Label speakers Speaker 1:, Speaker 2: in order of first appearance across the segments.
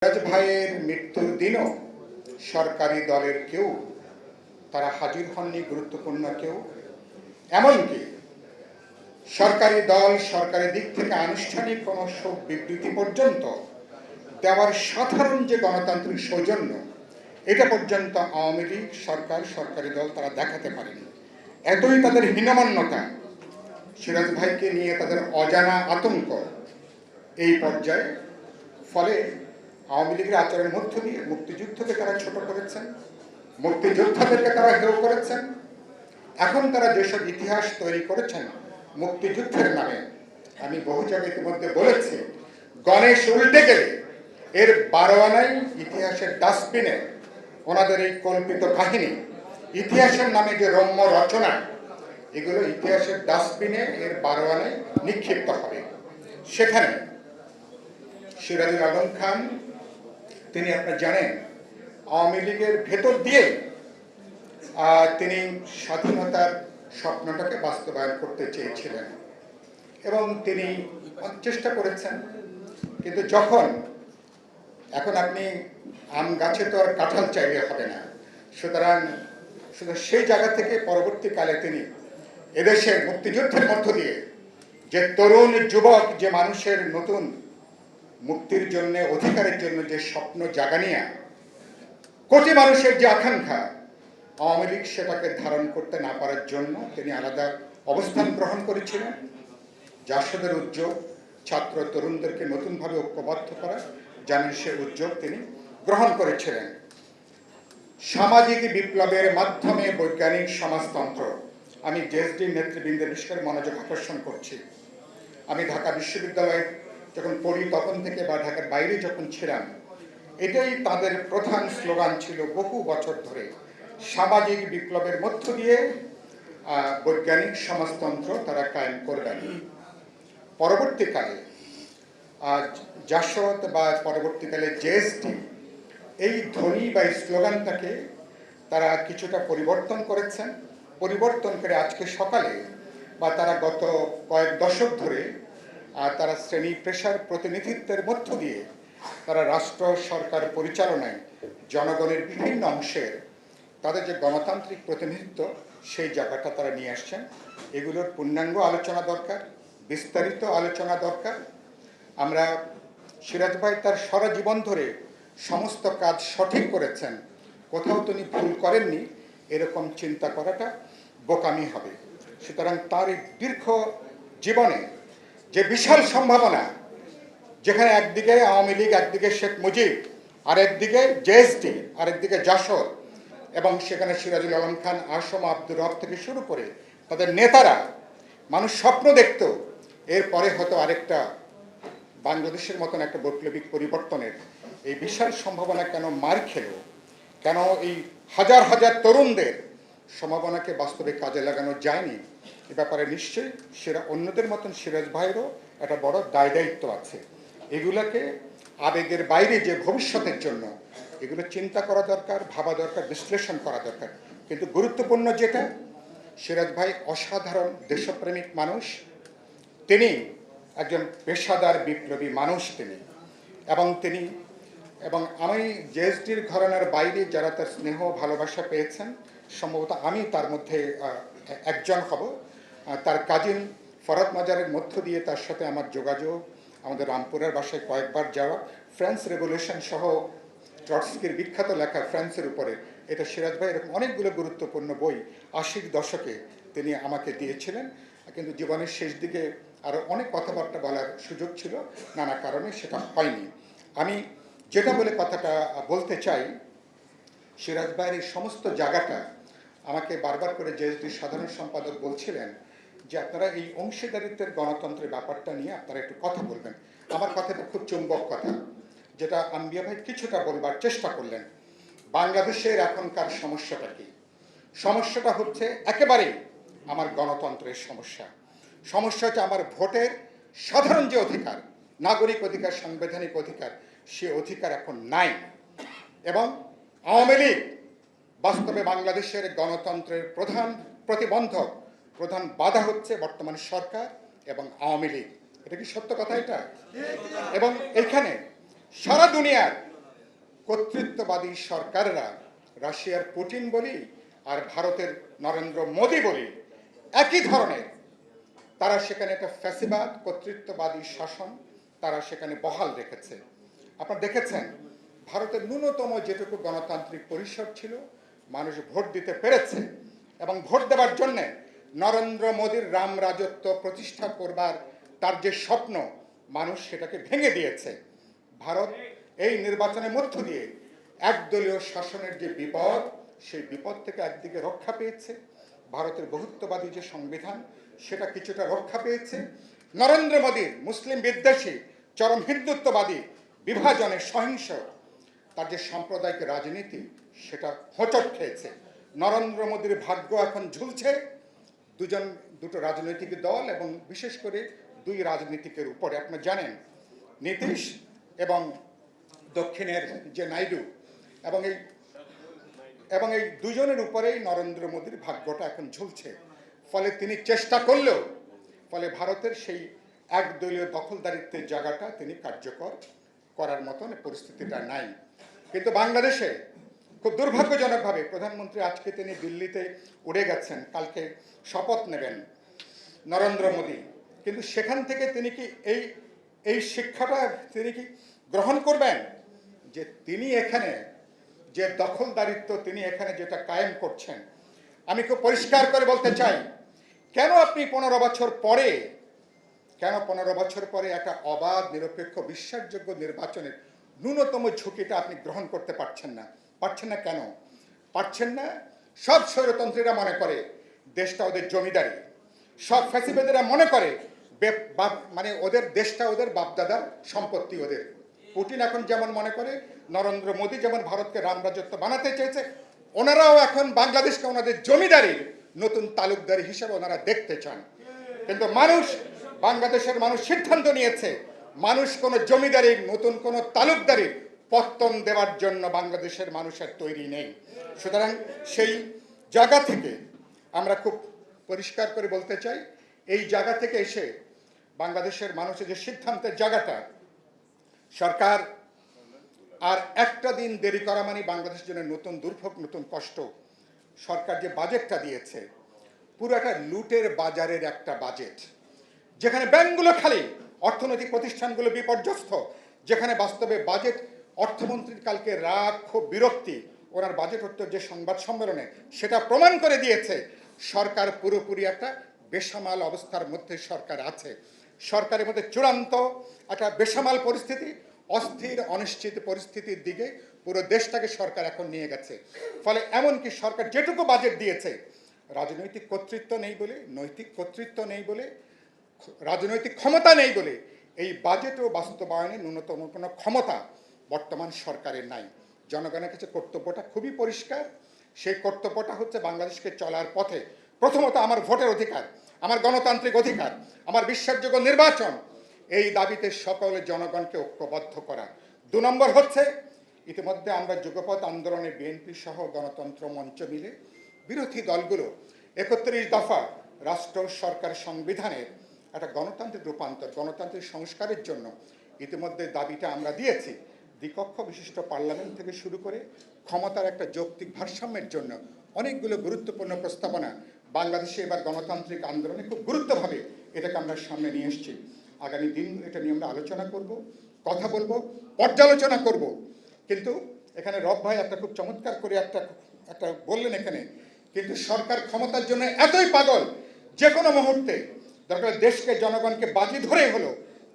Speaker 1: সিরাজ ভাইয়ের মৃত্যুর দিনও সরকারি দলের কেউ তারা হাজির হননি, গুরুত্বপূর্ণ কেউ। এমনকি সরকারি দল সরকারি দিক থেকে আনুষ্ঠানিক কোনো শোক বিবৃতি পর্যন্ত দেওয়ার সাধারণ যে গণতান্ত্রিক সৌজন্য, এটা পর্যন্ত আওয়ামী লীগ সরকার সরকারি দল তারা দেখাতে পারেনি। এতই তাদের হীনমন্যতা, সিরাজ ভাইকে নিয়ে তাদের অজানা আতঙ্ক এই পর্যায়ে। ফলে আওয়ামী লীগের আচরণের মধ্য দিয়ে মুক্তিযুদ্ধকে তারা ছোট করেছেন, মুক্তিযোদ্ধাদেরকে তারা হেয় করেছেন। এখন তারা যেসব ইতিহাস তৈরি করেছেন মুক্তিযুদ্ধের নামে, আমি বহু জায়গায় ইতিমধ্যে বলেছি, গণেশ উল্টে গেলে এর 12 আনাই ইতিহাসের ডাস্টবিনে ওনাদের এই কল্পিত কাহিনী, ইতিহাসের নামে যে রম্য রচনা, এগুলো ইতিহাসের ডাস্টবিনে এর 12 আনায় নিক্ষিপ্ত হবে। সেখানে সিরাজুল আলম খান, তিনি আপনারা জানেন, আওয়ামী লীগের ভেতর দিয়ে তিনি স্বাধীনতার স্বপ্নটাকে বাস্তবায়ন করতে চেয়েছিলেন এবং তিনি চেষ্টা করেছেন। কিন্তু এখন আপনি আম গাছে তো আর কাঁঠাল চাইলে হবে না, সুতরাং শুধু সেই জায়গা থেকে পরবর্তীকালে তিনি এদেশের মুক্তিযুদ্ধের মধ্য দিয়ে যে তরুণ যুবক, যে মানুষের নতুন মুক্তির জন্য, অধিকারের জন্য যে স্বপ্ন জাগানিয়া কোটি মানুষের যে আকাঙ্ক্ষা, আওয়ামী লীগ সেটাকে ধারণ করতে না পারার জন্য তিনি আলাদা অবস্থান গ্রহণ করেছিলেন। জাসদের উদ্যোগ, ছাত্র তরুণদেরকে নতুনভাবে ঐক্যবদ্ধ করা, জানেন, সে উদ্যোগ তিনি গ্রহণ করেছিলেন। সামাজিক বিপ্লবের মাধ্যমে বৈজ্ঞানিক সমাজতন্ত্র, আমি জেএসডি নেতৃবৃন্দের বিশেষ করে মনোযোগ আকর্ষণ করছি। আমি ঢাকা বিশ্ববিদ্যালয়ে যখন পড়ি তখন থেকে, বা ঢাকার বাইরে যখন ছিলাম, এটাই তাদের প্রধান স্লোগান ছিল বহু বছর ধরে, সামাজিক বিপ্লবের মধ্য দিয়ে বৈজ্ঞানিক সমাজতন্ত্র তারা কায়েম করবেন। পরবর্তীকালে জাসদ বা পরবর্তীকালে জেএসটি এই ধ্বনি বা এই স্লোগানটাকে তারা কিছুটা পরিবর্তন করেছেন। পরিবর্তন করে আজকে সকালে বা তারা গত কয়েক দশক ধরে তারা শ্রেণী পেশার প্রতিনিধিত্বের মধ্য দিয়ে তারা রাষ্ট্র সরকার পরিচালনায় জনগণের বিভিন্ন অংশের তাদের যে গণতান্ত্রিক প্রতিনিধিত্ব, সেই জায়গাটা তারা নিয়ে আসছেন। এগুলোর পূর্ণাঙ্গ আলোচনা দরকার, বিস্তারিত আলোচনা দরকার। আমরা সিরাজ ভাই তার সারা জীবন ধরে সমস্ত কাজ সঠিক করেছেন, কোথাও তিনি ভুল করেননি, এরকম চিন্তা করাটা বোকামি হবে। সুতরাং তার এই দীর্ঘ জীবনে যে বিশাল সম্ভাবনা, যেখানে একদিকে আওয়ামী লীগ, একদিকে শেখ মুজিব, আর একদিকে জেএসটি, আর একদিকে জাসদ, এবং সেখানে সিরাজুল আলম খান, আসম, আব্দুর রব থেকে শুরু করে তাদের নেতারা, মানুষ স্বপ্ন দেখত এরপরে হয়তো আরেকটা বাংলাদেশের মতন একটা বৈপ্লবিক পরিবর্তনের এই বিশাল সম্ভাবনা কেন মার খেল, কেন এই হাজার হাজার তরুণদের সম্ভাবনাকে বাস্তবে কাজে লাগানো যায়নি, এ ব্যাপারে নিশ্চয়ই অন্যদের মতন সিরাজ ভাইয়েরও একটা বড় দায় দায়িত্ব আছে। এগুলোকে আবেগের বাইরে যে ভবিষ্যতের জন্য এগুলো চিন্তা করা দরকার, ভাবা দরকার, বিশ্লেষণ করা দরকার। কিন্তু গুরুত্বপূর্ণ যেটা, সিরাজ ভাই অসাধারণ দেশপ্রেমিক মানুষ, তিনি একজন পেশাদার বিপ্লবী মানুষ তিনি, এবং আমি জেএসডির ঘরানার বাইরে যারা তার স্নেহ ভালোবাসা পেয়েছেন, সম্ভবত আমি তার মধ্যে একজন হব। তার কাজিন ফরাদ মাজারের মধ্য দিয়ে তার সাথে আমার যোগাযোগ, আমাদের রামপুরের বাসায় কয়েকবার যাওয়া, ফ্রান্স রেভলিউশন সহ ট্রটস্কির বিখ্যাত লেখা ফ্রান্সের উপরে, এটা সিরাজ ভাই এরকম অনেকগুলো গুরুত্বপূর্ণ বই 80-র দশকে তিনি আমাকে দিয়েছিলেন। কিন্তু জীবনের শেষ দিকে আরও অনেক কথাবার্তা বলার সুযোগ ছিল, নানা কারণে সেটা হয়নি। আমি যেটা বলে কথাটা বলতে চাই, সিরাজ ভাইয়ের এই সমস্ত জায়গাটা আমাকে বারবার করে জেএসডির সাধারণ সম্পাদক বলছিলেন যে আপনারা এই অংশীদারিত্বের গণতন্ত্রের ব্যাপারটা নিয়ে আপনারা একটু কথা বলবেন। আমার কথাটা খুব চুম্বক কথা, যেটা আম্বিয়া ভাই কিছুটা বলবার চেষ্টা করলেন। বাংলাদেশের এখনকার সমস্যাটা কি? সমস্যাটা হচ্ছে একেবারেই আমার গণতন্ত্রের সমস্যা। সমস্যা হচ্ছে আমার ভোটের সাধারণ যে অধিকার, নাগরিক অধিকার, সাংবিধানিক অধিকার, সে অধিকার এখন নাই। এবং আওয়ামী লীগ বাস্তবে বাংলাদেশের গণতন্ত্রের প্রধান প্রতিবন্ধক, প্রধান বাধা হচ্ছে বর্তমান সরকার এবং আওয়ামী লীগ। এটা কি সত্য কথা এটা? এবং এখানে সারা দুনিয়ার কর্তৃত্ববাদী সরকাররা, রাশিয়ার পুতিন বলি আর ভারতের নরেন্দ্র মোদী বলি, একই ধরনের। তারা সেখানে একটা ফ্যাসিবাদ কর্তৃত্ববাদী শাসন তারা সেখানে বহাল রেখেছে। আপনারা দেখেছেন ভারতের ন্যূনতম যেটুকু গণতান্ত্রিক পরিসর ছিল, মানুষ ভোট দিতে পেরেছে এবং ভোট দেওয়ার জন্যে নরেন্দ্র মোদীর রাম রাজত্ব প্রতিষ্ঠা করবার তার যে স্বপ্ন, মানুষ সেটাকে ভেঙে দিয়েছে। ভারত এই নির্বাচনের মধ্য দিয়ে একদলীয় শাসনের যে বিপদ, সেই বিপদ থেকে একদিকে রক্ষা পেয়েছে। ভারতের বহুত্ববাদী যে সংবিধান, সেটা কিছুটা রক্ষা পেয়েছে। নরেন্দ্র মোদীর মুসলিম বিদ্বেষী, চরম হিন্দুত্ববাদী, বিভাজনের সহিংস তার যে সাম্প্রদায়িক রাজনীতি, সেটা হোঁচট খেয়েছে। নরেন্দ্র মোদীর ভাগ্য এখন ঝুলছে দুটো রাজনৈতিক দল এবং বিশেষ করে দুই রাজনীতিকের উপরে। আপনারা জানেন নীতিশ এবং দক্ষিণের যে নাইডু, এবং এই দুজনের উপরেই নরেন্দ্র মোদীর ভাগ্যটা এখন ঝুলছে। ফলে তিনি চেষ্টা করলেও ফলে ভারতের সেই একদলীয় দখলদারিত্বের জায়গাটা তিনি কার্যকর করার মতন পরিস্থিতিটা নাই। কিন্তু বাংলাদেশে খুব দুর্ভাগ্যজনকভাবে প্রধানমন্ত্রী আজকে তিনি দিল্লিতে উড়ে গেছেন, কালকে শপথ নেবেন নরেন্দ্র মোদী। কিন্তু সেখান থেকে তিনি কি এই শিক্ষাটা তিনি কি গ্রহণ করবেন যে তিনি এখানে যে দখলদারিত্ব তিনি এখানে যেটা কায়েম করছেন? আমি খুব পরিষ্কার করে বলতে চাই, কেন আপনি 15 বছর পরে একটা অবাধ, নিরপেক্ষ, বিশ্বাসযোগ্য নির্বাচনের ন্যূনতম ঝুঁকিটা আপনি গ্রহণ করতে পারছেন না? কেন পারছেন না? সব স্বৈরতন্ত্রীরা মনে করে দেশটা ওদের জমিদারি, সব ফ্যাসিবাদীরা মনে করে মানে ওদের দেশটা ওদের বাপদাদার সম্পত্তি ওদের। পুতিন এখন যেমন মনে করে, নরেন্দ্র মোদী যেমন ভারতকে রাম রাজত্ব বানাতে চেয়েছে, ওনারাও এখন বাংলাদেশকে ওনাদের জমিদারির নতুন তালুকদারি হিসেবে ওনারা দেখতে চান। কিন্তু বাংলাদেশের মানুষ সিদ্ধান্ত নিয়েছে, মানুষ কোনো জমিদারির, নতুন কোনো তালুকদারির পত্তন দেওয়ার জন্য বাংলাদেশের মানুষের তৈরি নেই। সুতরাং সেই জায়গা থেকে আমরা খুব পরিষ্কার করে বলতে চাই, এই জায়গা থেকে এসে বাংলাদেশের মানুষের যে সিদ্ধান্তের জায়গাটা, সরকার আর একটা দিন দেরি করা মানে বাংলাদেশের জন্য নতুন দুর্ভোগ, নতুন কষ্ট। সরকার যে বাজেটটা দিয়েছে, পুরো একটা লুটের বাজারের একটা বাজেট, যেখানে ব্যাংকগুলো খালি, অর্থনৈতিক প্রতিষ্ঠানগুলো বিপর্যস্ত, যেখানে বাস্তবে বাজেট অর্থমন্ত্রীর কালকে রাগ, খুব বিরক্তি ওনার বাজেট উত্তর যে সংবাদ সম্মেলনে সেটা প্রমাণ করে দিয়েছে সরকার পুরোপুরি একটা বেসামাল অবস্থার মধ্যে সরকার আছে। সরকারের মধ্যে চূড়ান্ত একটা বেসামাল পরিস্থিতি, অস্থির অনিশ্চিত পরিস্থিতির দিকে পুরো দেশটাকে সরকার এখন নিয়ে গেছে। ফলে এমনকি সরকার যেটুকু বাজেট দিয়েছে, রাজনৈতিক কর্তৃত্ব নেই বলে, নৈতিক কর্তৃত্ব নেই বলে, রাজনৈতিক ক্ষমতা নেই বলে এই বাজেটও বাস্তবায়নে ন্যূনতম কোনো ক্ষমতা বর্তমান সরকারের নাই। জনগণের কাছে কর্তব্যটা খুবই পরিষ্কার। সেই কর্তব্যটা হচ্ছে বাংলাদেশকে চলার পথে প্রথমত আমার ভোটের অধিকার, আমার গণতান্ত্রিক অধিকার, আমার বিশ্বাসযোগ্য নির্বাচন, এই দাবিতে সকল জনগণকে ঐক্যবদ্ধ করা। 2 নম্বর হচ্ছে, ইতিমধ্যে আমরা যুগপৎ আন্দোলনে বিএনপি সহ গণতন্ত্র মঞ্চ মিলে বিরোধী দলগুলো 31 দফা রাষ্ট্র সরকার সংবিধানের একটা গণতান্ত্রিক রূপান্তর, গণতান্ত্রিক সংস্কারের জন্য ইতিমধ্যে দাবিটা আমরা দিয়েছি। দ্বিকক্ষ বিশিষ্ট পার্লামেন্ট থেকে শুরু করে ক্ষমতার একটা যৌক্তিক ভারসাম্যের জন্য অনেকগুলো গুরুত্বপূর্ণ প্রস্তাবনা বাংলাদেশে এবার গণতান্ত্রিক আন্দোলনে খুব গুরুত্বভাবে এটাকে আমরা সামনে নিয়ে এসেছি। আগামী দিন এটা নিয়ে আমরা আলোচনা করব, কথা বলবো, পর্যালোচনা করব। কিন্তু এখানে রব ভাই একটা খুব চমৎকার করে একটা বললেন এখানে, কিন্তু সরকার ক্ষমতার জন্য এতই পাগল, যে কোনো মুহূর্তে দরকার দেশকে, জনগণকে বাজি ধরে হলো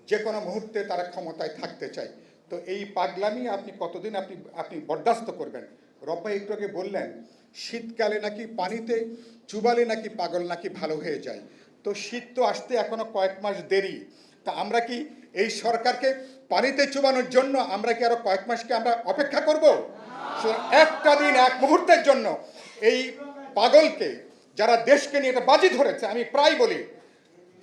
Speaker 1: যে কোনো মুহূর্তে তারা ক্ষমতায় থাকতে চায়। তো এই পাগলামি আপনি কতদিন আপনি বরদাস্ত করবেন? রব ভাই একটু আগে বললেন শীতকালে নাকি পানিতে চুবালে নাকি পাগল নাকি ভালো হয়ে যায়। তো শীত তো আসতে এখনো কয়েক মাস দেরি। তা আমরা কি এই সরকারকে পানিতে চুবানোর জন্য আমরা কি আরো কয়েক মাসকে আমরা অপেক্ষা করব? একটা দিন, এক মুহূর্তের জন্য এই পাগলকে, যারা দেশকে নিয়ে এটা বাজি ধরেছে, আমি প্রায় বলি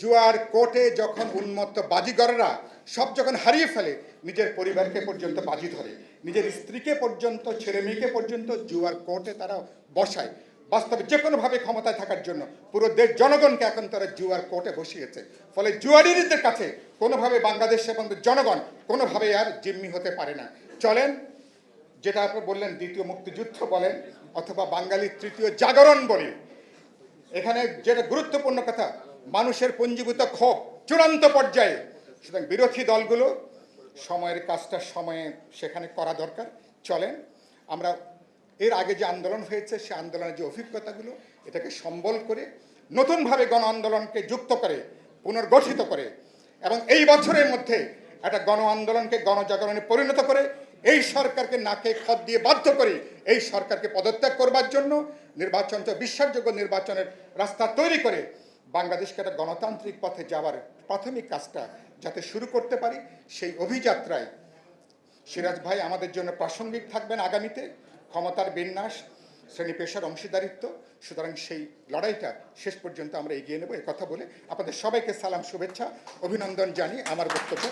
Speaker 1: জুয়ার কোর্টে যখন উন্মত্ত বাজিগররা সব যখন হারিয়ে ফেলে, নিজের পরিবারকে পর্যন্ত বাজি ধরে, নিজের স্ত্রীকে পর্যন্ত, ছেলে মেয়েকে পর্যন্ত জুয়ার কোর্টে তারা বসায়। বাস্তবে যে কোনোভাবে ক্ষমতায় থাকার জন্য পুরো দেশ জনগণকে এখন তারা জুয়ার কোর্টে বসিয়েছে। ফলে জুয়ারিদের কাছে কোনোভাবে বাংলাদেশ এবং জনগণ কোনোভাবে আর জিম্মি হতে পারে না। চলেন যেটা আপনি বললেন দ্বিতীয় মুক্তিযুদ্ধ বলেন অথবা বাঙালির তৃতীয় জাগরণ বলি, এখানে যেটা গুরুত্বপূর্ণ কথা, মানুষের পঞ্জীভূত ক্ষোভ চূড়ান্ত পর্যায়ে। সুতরাং বিরোধী দলগুলো সময়ের কাজটা সময়ে সেখানে করা দরকার। চলেন আমরা এর আগে যে আন্দোলন হয়েছে সে আন্দোলনের যে অভিজ্ঞতাগুলো এটাকে সম্বল করে নতুনভাবে গণ আন্দোলনকে যুক্ত করে পুনর্গঠিত করে এবং এই বছরের মধ্যে একটা গণ আন্দোলনকে গণজাগরণে পরিণত করে এই সরকারকে নাকে খত দিয়ে বাধ্য করে এই সরকারকে পদত্যাগ করবার জন্য নির্বাচনটা বিশ্বাসযোগ্য নির্বাচনের রাস্তা তৈরি করে বাংলাদেশকে একটা গণতান্ত্রিক পথে যাওয়ার প্রাথমিক কাজটা যাতে শুরু করতে পারি, সেই অভিযাত্রায় সিরাজ ভাই আমাদের জন্য প্রাসঙ্গিক থাকবেন আগামীতে। ক্ষমতার বিন্যাস, শ্রেণী পেশার অংশীদারিত্ব, সুতরাং সেই লড়াইটা শেষ পর্যন্ত আমরা এগিয়ে নেব। কথা বলে আপনাদের সবাইকে সালাম, শুভেচ্ছা, অভিনন্দন জানিয়ে আমার বক্তব্য